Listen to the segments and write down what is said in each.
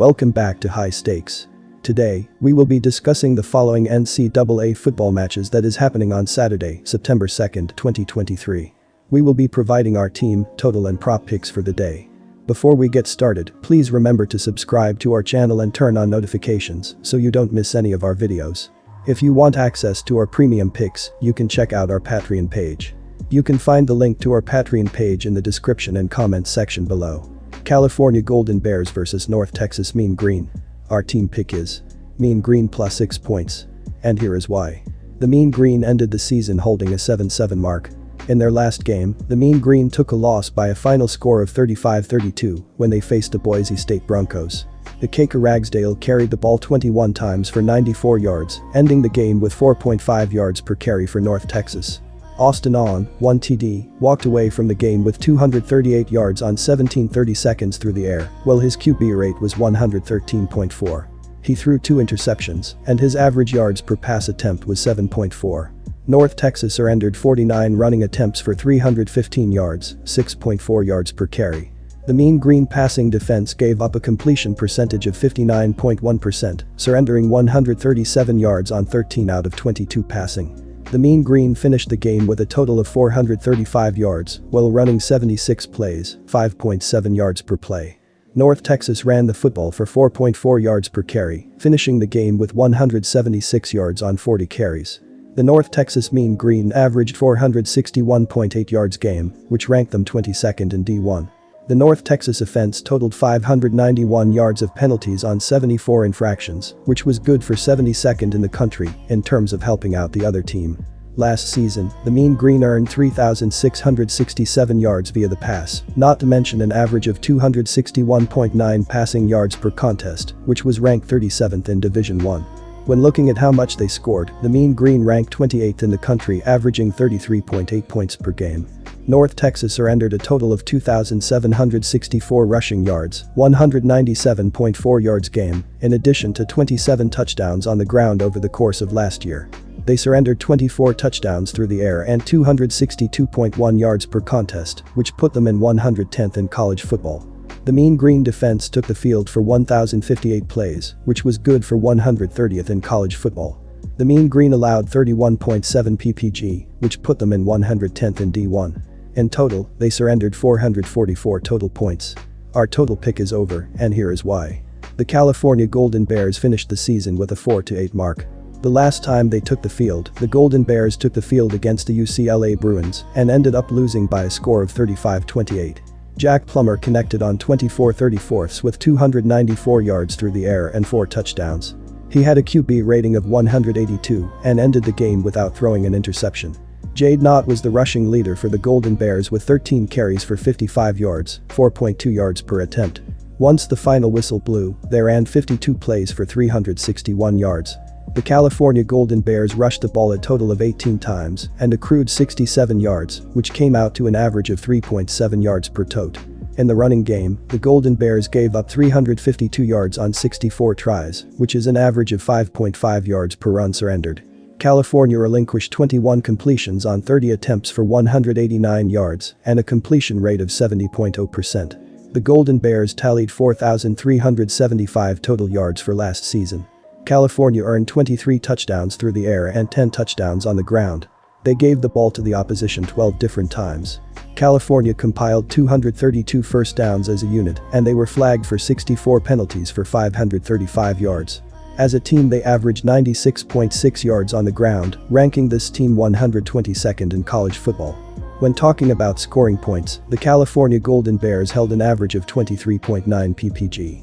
Welcome back to High Stakes. Today, we will be discussing the following NCAA football matches that is happening on Saturday, September 2nd, 2023. We will be providing our team, total and prop picks for the day. Before we get started, please remember to subscribe to our channel and turn on notifications so you don't miss any of our videos. If you want access to our premium picks, you can check out our Patreon page. You can find the link to our Patreon page in the description and comments section below. California Golden Bears vs North Texas Mean Green. Our team pick is Mean Green plus 6 points. And here is why. The Mean Green ended the season holding a 7-7 mark. In their last game, the Mean Green took a loss by a final score of 35-32 when they faced the Boise State Broncos. The Caker Ragsdale carried the ball 21 times for 94 yards, ending the game with 4.5 yards per carry for North Texas. Austin Owen, 1 TD, walked away from the game with 238 yards on 17:30 seconds through the air, while his QB rate was 113.4. He threw 2 interceptions, and his average yards per pass attempt was 7.4. North Texas surrendered 49 running attempts for 315 yards, 6.4 yards per carry. The Mean Green passing defense gave up a completion percentage of 59.1%, surrendering 137 yards on 13 out of 22 passing. The Mean Green finished the game with a total of 435 yards while running 76 plays, 5.7 yards per play. North Texas ran the football for 4.4 yards per carry, finishing the game with 176 yards on 40 carries. The North Texas Mean Green averaged 461.8 yards game, which ranked them 22nd in D1. The North Texas offense totaled 591 yards of penalties on 74 infractions, which was good for 72nd in the country in terms of helping out the other team. Last season, the Mean Green earned 3,667 yards via the pass, not to mention an average of 261.9 passing yards per contest, which was ranked 37th in Division I. When looking at how much they scored, the Mean Green ranked 28th in the country, averaging 33.8 points per game. North Texas surrendered a total of 2,764 rushing yards, 197.4 yards game, in addition to 27 touchdowns on the ground over the course of last year. They surrendered 24 touchdowns through the air and 262.1 yards per contest, which put them in 110th in college football. The Mean Green defense took the field for 1,058 plays, which was good for 130th in college football. The Mean Green allowed 31.7 PPG, which put them in 110th in D1. In total, they surrendered 444 total points. Our total pick is over, and here is why. The California Golden Bears finished the season with a 4-8 mark. The last time they took the field, the Golden Bears took the field against the UCLA Bruins and ended up losing by a score of 35-28. Jack Plummer connected on 24/34 with 294 yards through the air and 4 touchdowns. He had a QB rating of 182 and ended the game without throwing an interception. Jade Knott was the rushing leader for the Golden Bears with 13 carries for 55 yards, 4.2 yards per attempt. Once the final whistle blew, they ran 52 plays for 361 yards. The California Golden Bears rushed the ball a total of 18 times and accrued 67 yards, which came out to an average of 3.7 yards per tote. In the running game, the Golden Bears gave up 352 yards on 64 tries, which is an average of 5.5 yards per run surrendered. California relinquished 21 completions on 30 attempts for 189 yards and a completion rate of 70.0%. The Golden Bears tallied 4,375 total yards for last season. California earned 23 touchdowns through the air and 10 touchdowns on the ground. They gave the ball to the opposition 12 different times. California compiled 232 first downs as a unit, and they were flagged for 64 penalties for 535 yards. As a team, they averaged 96.6 yards on the ground, ranking this team 122nd in college football. When talking about scoring points, the California Golden Bears held an average of 23.9 PPG.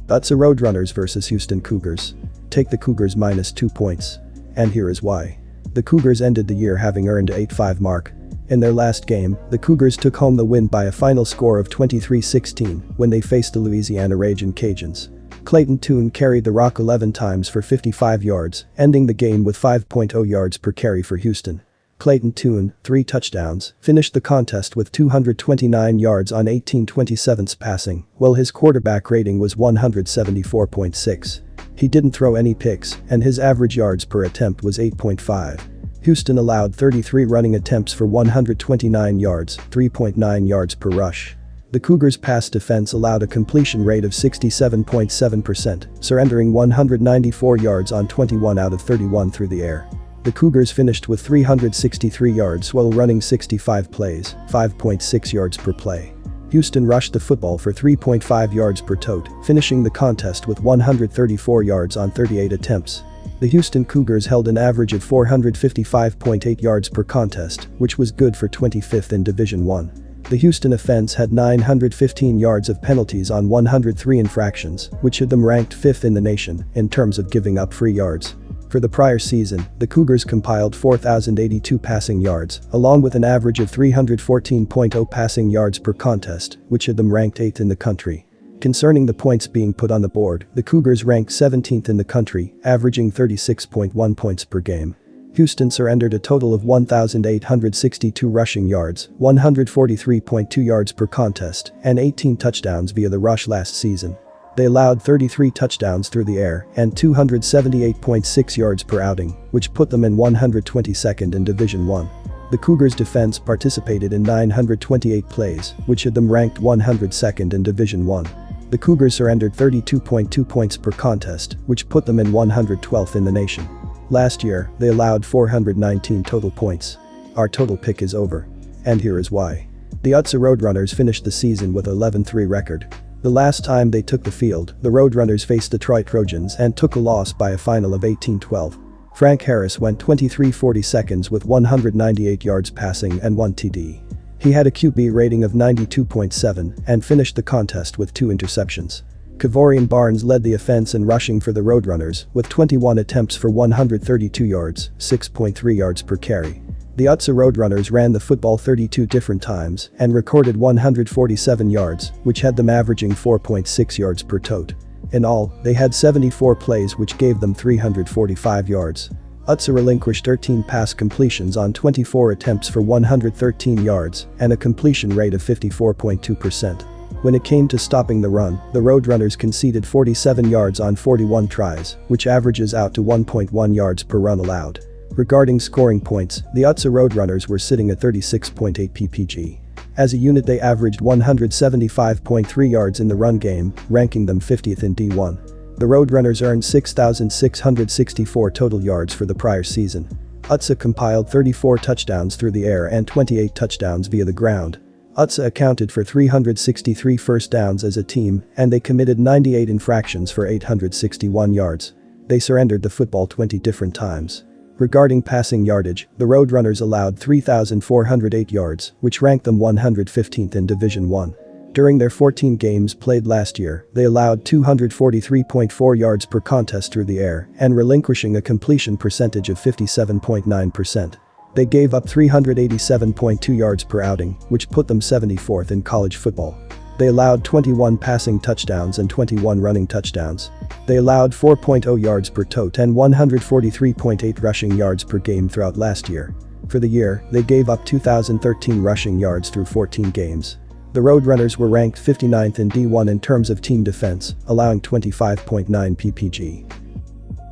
That's the Roadrunners vs Houston Cougars. Take the Cougars minus 2 points. And here is why. The Cougars ended the year having earned a 8-5 mark. In their last game, the Cougars took home the win by a final score of 23-16 when they faced the Louisiana Ragin' Cajuns. Clayton Tune carried the rock 11 times for 55 yards, ending the game with 5.0 yards per carry for Houston. Clayton Tune, 3 touchdowns, finished the contest with 229 yards on 18/27 passing, while his quarterback rating was 174.6. He didn't throw any picks, and his average yards per attempt was 8.5. Houston allowed 33 running attempts for 129 yards, 3.9 yards per rush. The Cougars' pass defense allowed a completion rate of 67.7%, surrendering 194 yards on 21 out of 31 through the air. The Cougars finished with 363 yards while running 65 plays, 5.6 yards per play. Houston rushed the football for 3.5 yards per tote, finishing the contest with 134 yards on 38 attempts. The Houston Cougars held an average of 455.8 yards per contest, which was good for 25th in Division I. The Houston offense had 915 yards of penalties on 103 infractions, which had them ranked 5th in the nation in terms of giving up free yards. For the prior season, the Cougars compiled 4,082 passing yards, along with an average of 314.0 passing yards per contest, which had them ranked 8th in the country. Concerning the points being put on the board, the Cougars ranked 17th in the country, averaging 36.1 points per game. Houston surrendered a total of 1,862 rushing yards, 143.2 yards per contest, and 18 touchdowns via the rush last season. They allowed 33 touchdowns through the air and 278.6 yards per outing, which put them in 122nd in Division I. The Cougars' defense participated in 928 plays, which had them ranked 102nd in Division I. The Cougars surrendered 32.2 points per contest, which put them in 112th in the nation. Last year, they allowed 419 total points. Our total pick is over. And here is why. The UTSA Roadrunners finished the season with an 11-3 record. The last time they took the field, the Roadrunners faced Detroit Trojans and took a loss by a final of 18-12. Frank Harris went 23-40 seconds with 198 yards passing and 1 TD. He had a QB rating of 92.7 and finished the contest with 2 interceptions. Kavorian Barnes led the offense in rushing for the Roadrunners with 21 attempts for 132 yards, 6.3 yards per carry. The UTSA Roadrunners ran the football 32 different times and recorded 147 yards, which had them averaging 4.6 yards per tote. In all, they had 74 plays which gave them 345 yards. UTSA relinquished 13 pass completions on 24 attempts for 113 yards and a completion rate of 54.2%. When it came to stopping the run, the Roadrunners conceded 47 yards on 41 tries, which averages out to 1.1 yards per run allowed. Regarding scoring points, the UTSA Roadrunners were sitting at 36.8 ppg. As a unit they averaged 175.3 yards in the run game, ranking them 50th in D1. The Roadrunners earned 6,664 total yards for the prior season. UTSA compiled 34 touchdowns through the air and 28 touchdowns via the ground. UTSA accounted for 363 first downs as a team, and they committed 98 infractions for 861 yards. They surrendered the football 20 different times. Regarding passing yardage, the Roadrunners allowed 3,408 yards, which ranked them 115th in Division I. During their 14 games played last year, they allowed 243.4 yards per contest through the air and relinquishing a completion percentage of 57.9%. They gave up 387.2 yards per outing, which put them 74th in college football. They allowed 21 passing touchdowns and 21 running touchdowns. They allowed 4.0 yards per tote and 143.8 rushing yards per game throughout last year. For the year, they gave up 2,013 rushing yards through 14 games. The Roadrunners were ranked 59th in D1 in terms of team defense, allowing 25.9 ppg.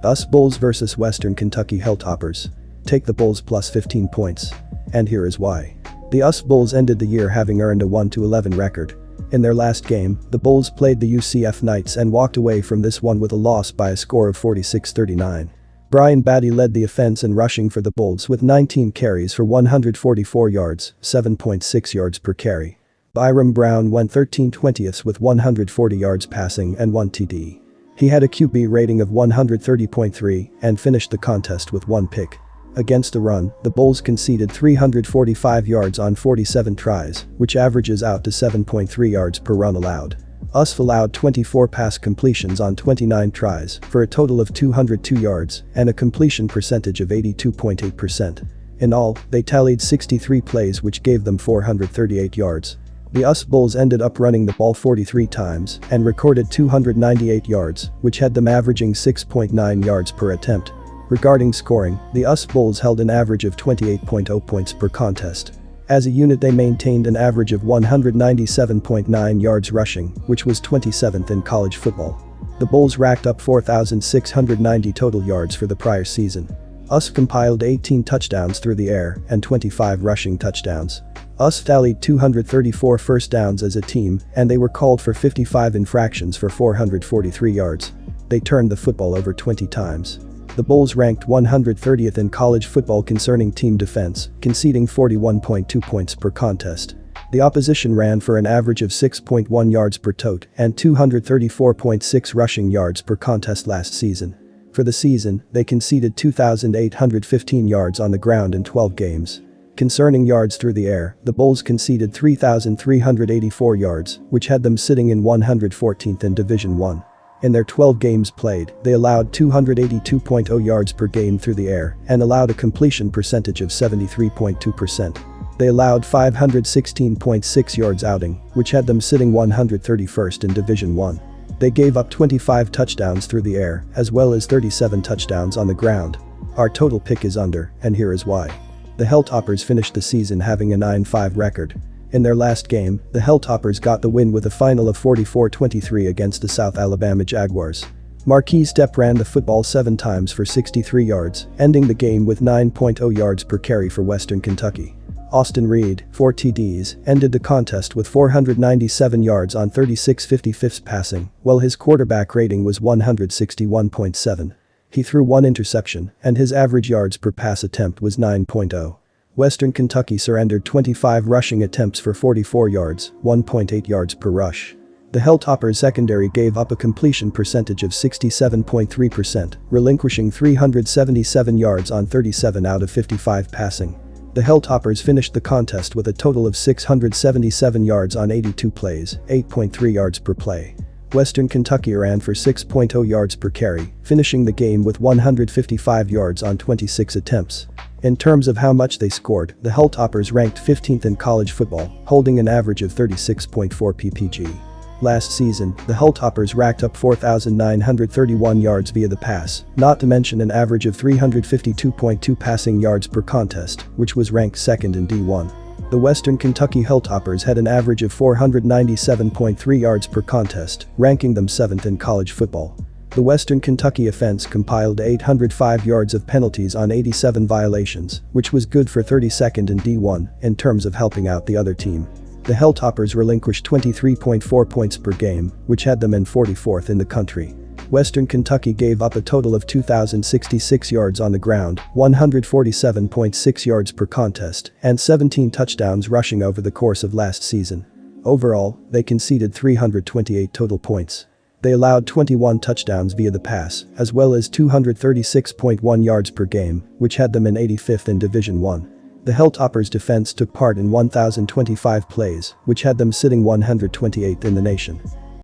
US Bulls vs Western Kentucky Hilltoppers. Take the Bulls plus 15 points. And here is why. The US Bulls ended the year having earned a 1-11 record. In their last game, the Bulls played the UCF Knights and walked away from this one with a loss by a score of 46-39. Brian Batty led the offense in rushing for the Bulls with 19 carries for 144 yards, 7.6 yards per carry. Byram Brown went 13/20 with 140 yards passing and 1 TD. He had a QB rating of 130.3 and finished the contest with 1 pick. Against the run, the Bulls conceded 345 yards on 47 tries, which averages out to 7.3 yards per run allowed. USF allowed 24 pass completions on 29 tries for a total of 202 yards and a completion percentage of 82.8%. In all, they tallied 63 plays which gave them 438 yards. The US Bulls ended up running the ball 43 times and recorded 298 yards, which had them averaging 6.9 yards per attempt. Regarding scoring, the US Bulls held an average of 28.0 points per contest. As a unit they maintained an average of 197.9 yards rushing, which was 27th in college football. The Bulls racked up 4,690 total yards for the prior season. US compiled 18 touchdowns through the air and 25 rushing touchdowns. US tallied 234 first downs as a team, and they were called for 55 infractions for 443 yards. They turned the football over 20 times. The Bulls ranked 130th in college football concerning team defense, conceding 41.2 points per contest. The opposition ran for an average of 6.1 yards per tote and 234.6 rushing yards per contest last season. For the season, they conceded 2,815 yards on the ground in 12 games. Concerning yards through the air, the Bulls conceded 3,384 yards, which had them sitting in 114th in Division I. In their 12 games played, they allowed 282.0 yards per game through the air and allowed a completion percentage of 73.2%. They allowed 516.6 yards outing, which had them sitting 131st in Division I. They gave up 25 touchdowns through the air, as well as 37 touchdowns on the ground. Our total pick is under, and here is why. The Helltoppers finished the season having a 9-5 record. In their last game, the Helltoppers got the win with a final of 44-23 against the South Alabama Jaguars. Marquise Stepp ran the football 7 times for 63 yards, ending the game with 9.0 yards per carry for Western Kentucky. Austin Reed, 4 TDs, ended the contest with 497 yards on 36 55s passing, while his quarterback rating was 161.7. He threw 1 interception, and his average yards per pass attempt was 9.0. Western Kentucky surrendered 25 rushing attempts for 44 yards, 1.8 yards per rush. The Helltoppers secondary gave up a completion percentage of 67.3%, relinquishing 377 yards on 37 out of 55 passing. The Helltoppers finished the contest with a total of 677 yards on 82 plays, 8.3 yards per play. Western Kentucky ran for 6.0 yards per carry, finishing the game with 155 yards on 26 attempts. In terms of how much they scored, the Helltoppers ranked 15th in college football, holding an average of 36.4 ppg. Last season, the Helltoppers racked up 4,931 yards via the pass, not to mention an average of 352.2 passing yards per contest, which was ranked second in D1. The Western Kentucky Helltoppers had an average of 497.3 yards per contest, ranking them 7th in college football. The Western Kentucky offense compiled 805 yards of penalties on 87 violations, which was good for 32nd in D1 in terms of helping out the other team. The Helltoppers relinquished 23.4 points per game, which had them in 44th in the country. Western Kentucky gave up a total of 2,066 yards on the ground, 147.6 yards per contest, and 17 touchdowns rushing over the course of last season. Overall, they conceded 328 total points. They allowed 21 touchdowns via the pass, as well as 236.1 yards per game, which had them in 85th in Division I. The Helltoppers' defense took part in 1,025 plays, which had them sitting 128th in the nation.